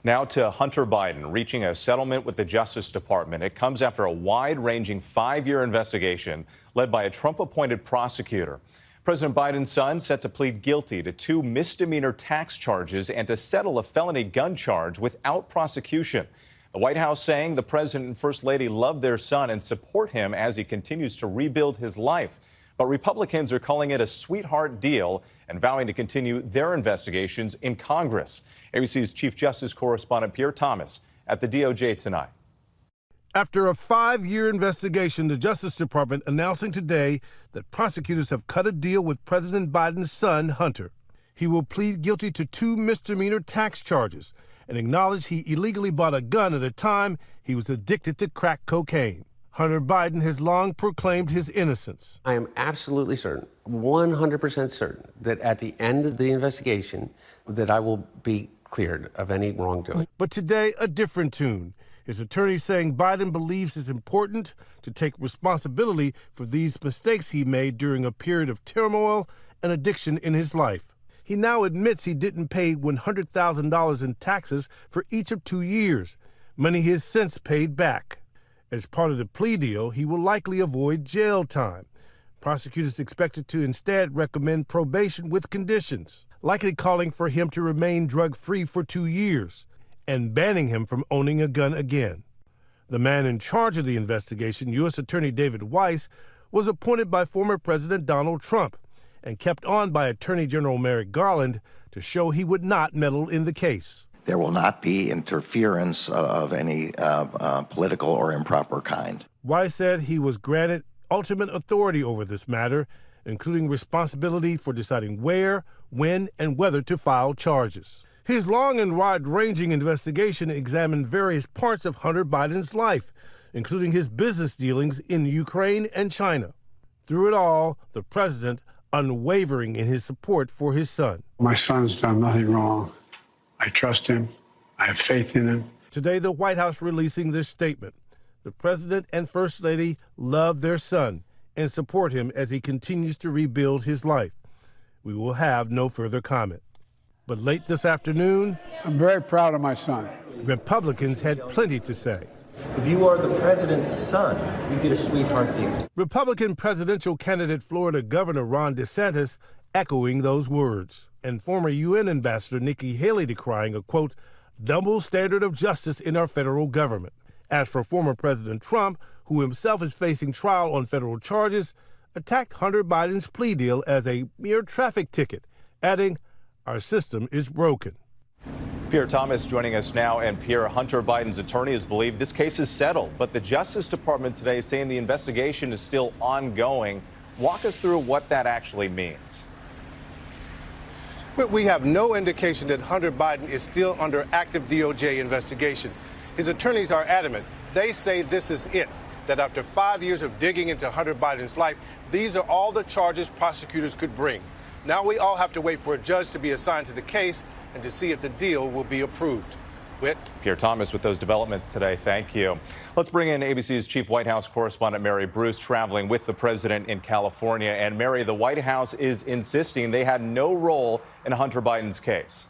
Now to Hunter Biden reaching a settlement with the Justice Department. It comes after a wide-ranging 5-year investigation led by a Trump-appointed prosecutor. President Biden's son set to plead guilty to 2 misdemeanor tax charges and to settle a felony gun charge without prosecution. The White House saying the president and First Lady love their son and support him as he continues to rebuild his life. But Republicans are calling it a sweetheart deal and vowing to continue their investigations in Congress. ABC's Chief Justice correspondent Plea at the DOJ tonight. After a 5-year investigation, the Justice Department announcing today that prosecutors have cut a deal with President Biden's son, Hunter. He will plead guilty to 2 misdemeanor tax charges and acknowledge he illegally bought a gun at a time he was addicted to crack cocaine. Hunter Biden has long proclaimed his innocence. I am absolutely certain, 100% certain, that at the end of the investigation, that I will be cleared of any wrongdoing. But today, a different tune. His attorney saying Biden believes it's important to take responsibility for these mistakes he made during a period of turmoil and addiction in his life. He now admits he didn't pay $100,000 in taxes for each of 2 years, money he has since paid back. As part of the plea deal, he will likely avoid jail time. Prosecutors expected to instead recommend probation with conditions, likely calling for him to remain drug-free for 2 years and banning him from owning a gun again. The man in charge of the investigation, U.S. Attorney David Weiss, was appointed by former President Donald Trump and kept on by Attorney General Merrick Garland to show he would not meddle in the case. There will not be interference of any political or improper kind. Weiss said he was granted ultimate authority over this matter, including responsibility for deciding where, when, and whether to file charges. His long and wide-ranging investigation examined various parts of Hunter Biden's life, including his business dealings in Ukraine and China. Through it all, the president unwavering in his support for his son. My son's done nothing wrong. I trust him. I have faith in him. Today, the White House releasing this statement. The president and First Lady love their son and support him as he continues to rebuild his life. We will have no further comment. But late this afternoon, I'm very proud of my son. Republicans had plenty to say. If you are the president's son, you get a sweetheart deal. Republican presidential candidate Florida Governor Ron DeSantis echoing those words, and former UN Ambassador Nikki Haley decrying a, quote, double standard of justice in our federal government. As for former President Trump, who himself is facing trial on federal charges, attacked Hunter Biden's plea deal as a mere traffic ticket, adding, our system is broken. Plea joining us now, and Plea, Hunter Biden's attorneys believe this case is settled, but the Justice Department today is saying the investigation is still ongoing. Walk us through what that actually means. But we have no indication that Hunter Biden is still under active DOJ investigation. His attorneys are adamant. They say this is it, that after 5 years of digging into Hunter Biden's life, these are all the charges prosecutors could bring. Now we all have to wait for a judge to be assigned to the case and to see if the deal will be approved. Whit? Plea with those developments today. Thank you. Let's bring in ABC's chief White House correspondent Mary Bruce, traveling with the president in California. And Mary, the White House is insisting they had no role in Hunter Biden's case.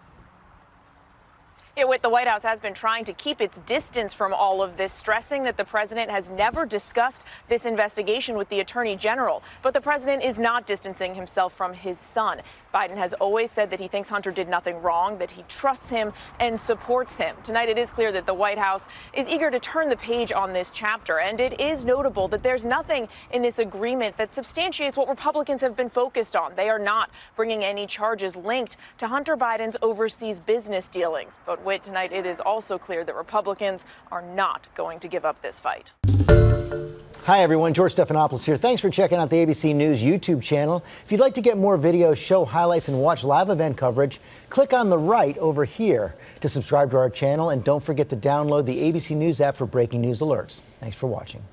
Yeah, the White House has been trying to keep its distance from all of this, stressing that the president has never discussed this investigation with the attorney general. But the president is not distancing himself from his son. Biden has always said that he thinks Hunter did nothing wrong, that he trusts him and supports him. Tonight, it is clear that the White House is eager to turn the page on this chapter. And it is notable that there's nothing in this agreement that substantiates what Republicans have been focused on. They are not bringing any charges linked to Hunter Biden's overseas business dealings. But tonight, it is also clear that Republicans are not going to give up this fight. Hi, everyone. George Stephanopoulos here. Thanks for checking out the ABC News YouTube channel. If you'd like to get more videos, show highlights, and watch live event coverage, click on the right over here to subscribe to our channel. And don't forget to download the ABC News app for breaking news alerts. Thanks for watching.